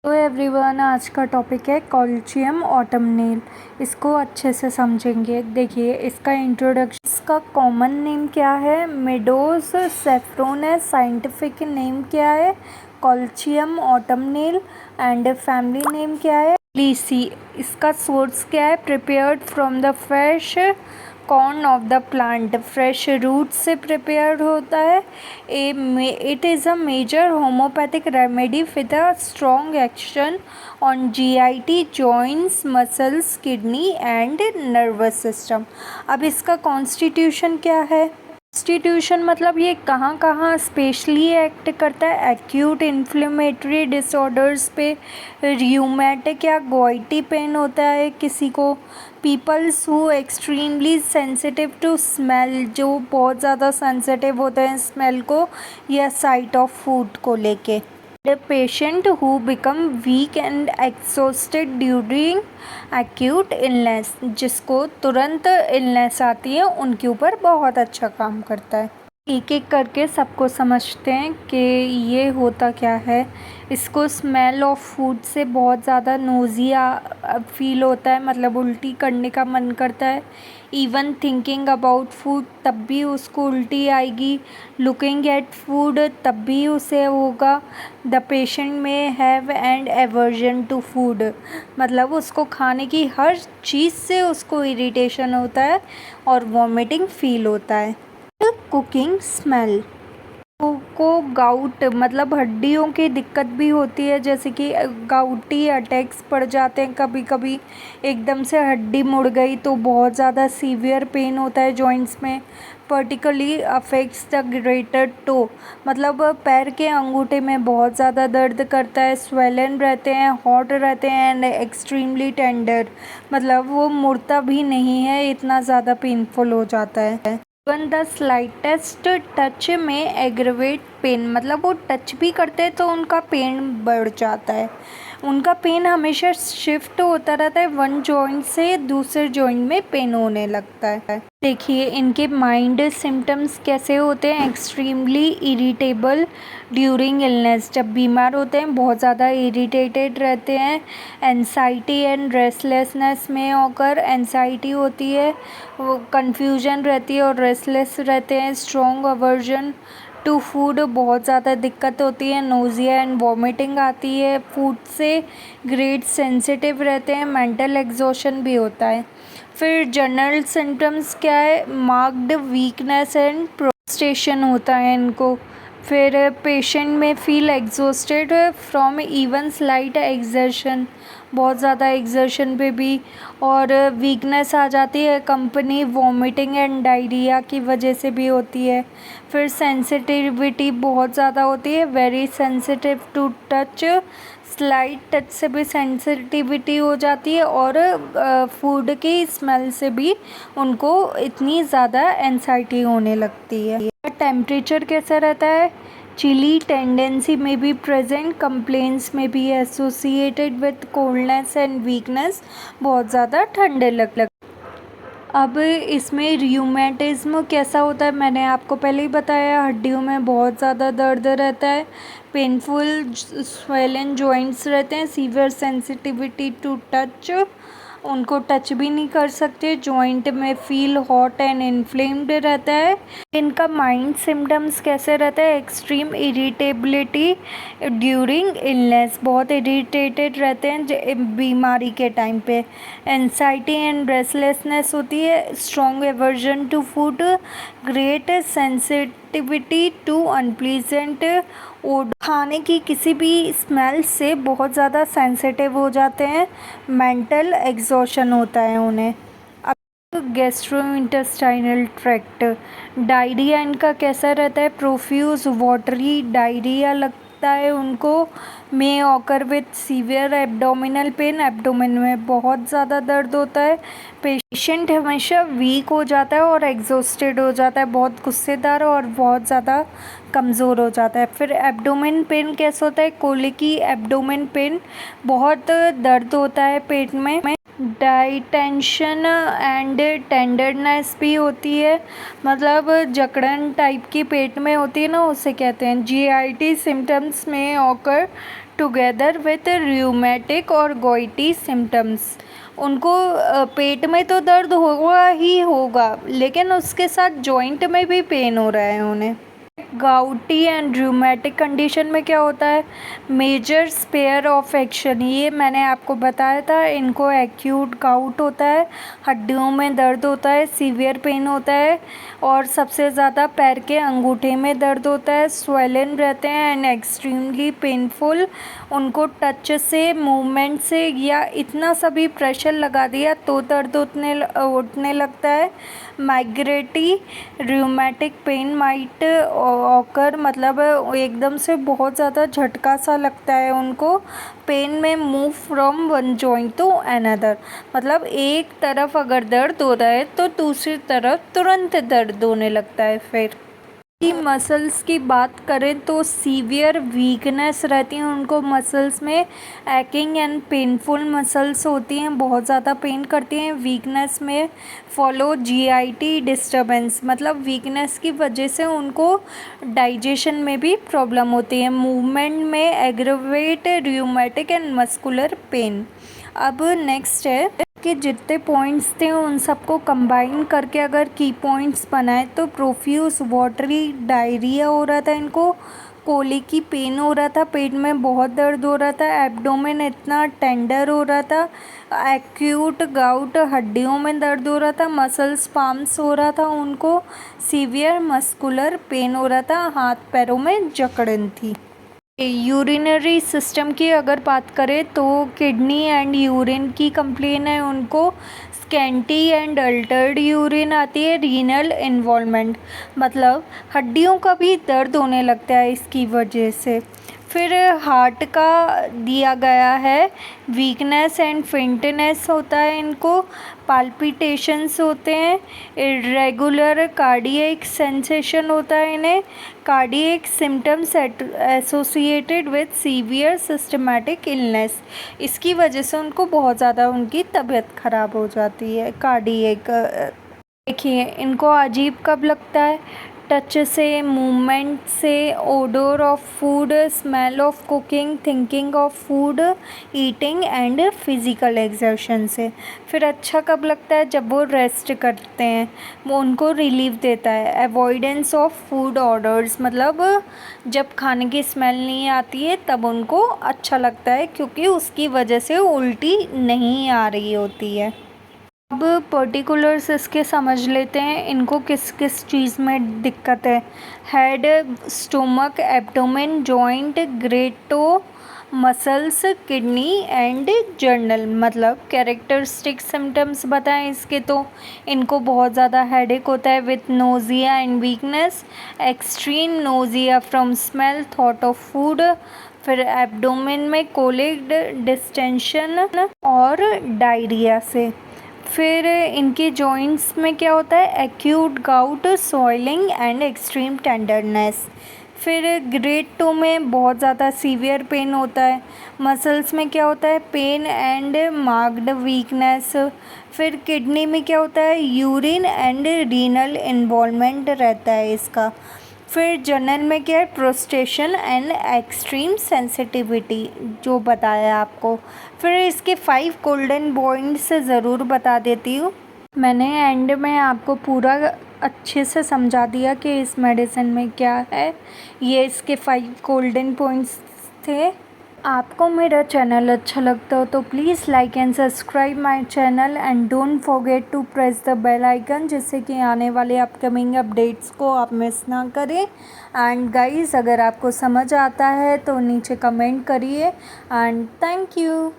तो एवरीवन, आज का टॉपिक है कॉल्चियम ऑटमनेल। इसको अच्छे से समझेंगे। देखिए, इसका इंट्रोडक्शन, इसका कॉमन नेम क्या है? मेडोज सैफ्रोनेस। साइंटिफिक नेम क्या है? Colchicum autumnale. And family name क्या है? लीसी। इसका सोर्स क्या है? Prepared from the fresh corn of the plant. Fresh root से प्रिपेयर होता है। It is a major homeopathic remedy with a strong action on GIT, joints, muscles, kidney and nervous system. अब इसका कॉन्स्टिट्यूशन क्या है? Constitution मतलब ये कहाँ कहाँ स्पेशली एक्ट करता है? एक्यूट इन्फ्लेमेटरी डिसऑर्डर्स पे, रियूमेटिक या गॉइटी पेन होता है किसी को, peoples who extremely sensitive to smell, जो बहुत ज़्यादा सेंसिटिव होते हैं स्मेल को या साइट ऑफ फूड को लेके, the patient who become weak and exhausted during acute illness, जिसको तुरंत इलनेस आती है उनके ऊपर बहुत अच्छा काम करता है। एक एक करके सबको समझते हैं कि ये होता क्या है। इसको स्मेल ऑफ फूड से बहुत ज़्यादा नोज़िया फील होता है, मतलब उल्टी करने का मन करता है। इवन थिंकिंग अबाउट फूड, तब भी उसको उल्टी आएगी। लुकिंग एट फूड, तब भी उसे होगा। The patient may have and aversion to food, मतलब उसको खाने की हर चीज़ से उसको इरिटेशन होता है और वॉमिटिंग फील होता है। कुकिंग स्मेल को गाउट, मतलब हड्डियों की दिक्कत भी होती है, जैसे कि गाउटी अटैक्स पड़ जाते हैं कभी कभी। एकदम से हड्डी मुड़ गई तो बहुत ज़्यादा सीवियर पेन होता है जॉइंट्स में। Particularly affects the greater toe, मतलब पैर के अंगूठे में बहुत ज़्यादा दर्द करता है। स्वेलन रहते हैं, हॉट रहते हैं एंड एक्सट्रीमली टेंडर, मतलब वो मुड़ता भी नहीं है, इतना ज़्यादा पेनफुल हो जाता है। इवन द स्लाइटेस्ट टच में एग्रवेट पेन, मतलब वो टच भी करते हैं तो उनका पेन बढ़ जाता है। उनका पेन हमेशा शिफ्ट होता रहता है, वन जॉइंट से दूसरे जॉइंट में पेन होने लगता है। देखिए, इनके माइंड सिम्टम्स कैसे होते हैं? एक्सट्रीमली इरिटेबल ड्यूरिंग इलनेस, जब बीमार होते हैं बहुत ज़्यादा इरिटेटेड रहते हैं। एनजाइटी एंड रेस्टलेसनेस में होकर एनजाइटी होती है, वो कन्फ्यूजन रहती है और रेस्टलेस रहते हैं। स्ट्रॉन्ग अवर्जन टू फूड, बहुत ज़्यादा दिक्कत होती है। नोज़िया एंड वॉमिटिंग आती है फूड से। ग्रेट सेंसिटिव रहते हैं। मेंटल एग्जॉशन भी होता है। फिर जनरल सिम्टम्स क्या है? मार्क्ड वीकनेस एंड प्रोस्ट्रेशन होता है इनको। फिर पेशेंट में feel exhausted from even slight exertion, बहुत ज़्यादा एक्सर्शन पे भी, और वीकनेस आ जाती है कंपनी वॉमिटिंग एंड डायरिया की वजह से भी होती है। फिर सेंसिटिविटी बहुत ज़्यादा होती है, very sensitive to touch, slight touch से भी सेंसिटिविटी हो जाती है, और फूड की स्मेल से भी उनको इतनी ज़्यादा एंजाइटी होने लगती है। टेम्परेचर कैसा रहता है? चिली टेंडेंसी में भी प्रेजेंट, कंप्लेंट्स में भी associated with coldness and weakness, बहुत ज़्यादा ठंडे लग। अब इसमें रियूमेटिज्म कैसा होता है? मैंने आपको पहले ही बताया, हड्डियों में बहुत ज़्यादा दर्द रहता है। पेनफुल स्वेलन जॉइंट्स रहते हैं। सीवियर सेंसिटिविटी टू टच, उनको टच भी नहीं कर सकते। जॉइंट में फील हॉट एंड इन्फ्लेम्ड रहता है। इनका माइंड सिम्टम्स कैसे रहता है? एक्सट्रीम इरिटेबिलिटी ड्यूरिंग इलनेस, बहुत इरिटेटेड रहते हैं बीमारी के टाइम पे। एंजाइटी एंड रेस्टलेसनेस होती है। Strong aversion to food, great sensitivity to unpleasant odour, खाने की किसी भी स्मेल से बहुत ज़्यादा सेंसिटिव हो जाते हैं। मेंटल एग्जॉशन होता है उन्हें। अब गैस्ट्रोइंटेस्टाइनल ट्रैक्ट, डायरिया इनका कैसा रहता है? प्रोफ्यूज वाटरी डायरिया लगता है उनको। में occur with severe abdominal pain, abdomen में बहुत ज़्यादा दर्द होता है। पेशेंट हमेशा वीक हो जाता है और एग्जॉस्टेड हो जाता है, बहुत गुस्सेदार और बहुत ज़्यादा कमज़ोर हो जाता है। फिर एब्डोमेन पेन कैसा होता है? कोलिकी एब्डोमेन पेन, बहुत दर्द होता है पेट में। डाइटेंशन एंड टेंडरनेस भी होती है, मतलब जकड़न टाइप की पेट में होती है ना, उसे कहते हैं। जीआईटी सिम्टम्स में ऑकर टुगेदर विथ रूमेटिक और गोइटी सिम्टम्स। उनको पेट में तो दर्द होगा ही होगा, लेकिन उसके साथ जॉइंट में भी पेन हो रहा है उन्हें। गाउटी एंड रूमेटिक कंडीशन में क्या होता है, मेजर स्पेयर ऑफ एक्शन, ये मैंने आपको बताया था। इनको एक्यूट गाउट होता है, हड्डियों में दर्द होता है, सीवियर पेन होता है, और सबसे ज़्यादा पैर के अंगूठे में दर्द होता है, स्वेलन रहते हैं एंड एक्सट्रीमली पेनफुल। उनको टच से, मूवमेंट से या इतना सा भी प्रेशर लगा दिया तो दर्द उठने लगता है। Migratory rheumatic pain might occur, मतलब एकदम से बहुत ज़्यादा झटका सा लगता है उनको। Pain may move from one joint to another, मतलब एक तरफ अगर दर्द हो रहा है तो दूसरी तरफ तुरंत दर्द होने लगता है। फिर की मसल्स की बात करें तो सीवियर वीकनेस रहती है उनको मसल्स में, एक्टिंग एंड पेनफुल मसल्स होती हैं, बहुत ज़्यादा पेन करती हैं। वीकनेस में फॉलो जीआईटी डिस्टर्बेंस, मतलब वीकनेस की वजह से उनको डाइजेशन में भी प्रॉब्लम होती है। मूवमेंट में aggravate rheumatic and muscular pain. अब नेक्स्ट है कि जितने पॉइंट्स थे उन सबको कंबाइन करके अगर की पॉइंट्स बनाए तो प्रोफ्यूज वाटरी डायरिया हो रहा था इनको, कोली की पेन हो रहा था, पेट में बहुत दर्द हो रहा था, एब्डोमेन इतना टेंडर हो रहा था, एक्यूट गाउट, हड्डियों में दर्द हो रहा था, मसल्स पाम्स हो रहा था उनको, सीवियर मस्कुलर पेन हो रहा था, हाथ पैरों में जकड़न थी। यूरिनरी सिस्टम की अगर बात करें तो किडनी एंड यूरिन की कंप्लेन है उनको, स्कैंटी एंड अल्टर्ड यूरिन आती है। रीनल इन्वॉल्वमेंट, मतलब हड्डियों का भी दर्द होने लगता है इसकी वजह से। फिर हार्ट का दिया गया है, वीकनेस एंड फेंटनेस होता है इनको, पाल्पिटेशंस होते हैं, इरेगुलर कार्डियक सेंसेशन होता है इन्हें, cardiac symptoms associated with severe systematic illness. इसकी वजह से उनको बहुत ज़्यादा उनकी तबीयत ख़राब हो जाती है। कार्डियक देखिए इनको अजीब कब लगता है, टच से, मूवमेंट से, odour of food, smell of cooking, thinking of food, eating and physical exertion से। फिर अच्छा कब लगता है, जब वो रेस्ट करते हैं, वो उनको रिलीफ देता है। अवॉइडेंस ऑफ फूड ऑर्डर्स, मतलब जब खाने की स्मेल नहीं आती है तब उनको अच्छा लगता है, क्योंकि उसकी वजह से उल्टी नहीं आ रही होती है। अब पर्टिकुलर्स इसके समझ लेते हैं, इनको किस किस चीज़ में दिक्कत है। हेड, स्टोमक, एब्डोमेन, जॉइंट, ग्रेटो, मसल्स, किडनी एंड जर्नल, मतलब कैरेक्टरिस्टिक सिम्टम्स बताएं इसके तो इनको बहुत ज़्यादा हेडेक होता है with nausea and weakness, extreme nausea from smell, thought of food. फिर एब्डोमेन में कोलिक डिस्टेंशन और डायरिया से। फिर इनके जॉइंट्स में क्या होता है, acute gout, soiling and extreme tenderness. फिर ग्रेड 2 में बहुत ज़्यादा सीवियर पेन होता है। मसल्स में क्या होता है, पेन एंड मार्क्ड वीकनेस। फिर किडनी में क्या होता है, यूरिन एंड रीनल इन्वॉल्वमेंट रहता है इसका। फिर जर्नल में क्या है, प्रोस्टेशन एंड एक्सट्रीम सेंसिटिविटी, जो बताया आपको। फिर इसके 5 गोल्डन पॉइंट्स ज़रूर बता देती हूँ। मैंने एंड में आपको पूरा अच्छे से समझा दिया कि इस मेडिसिन में क्या है। ये इसके 5 गोल्डन पॉइंट्स थे। आपको मेरा चैनल अच्छा लगता हो तो please like and subscribe my channel and don't forget to press the bell icon, जिससे कि आने वाले अपकमिंग अपडेट्स को आप मिस ना करें। एंड गाइस, अगर आपको समझ आता है तो नीचे कमेंट करिए एंड थैंक यू।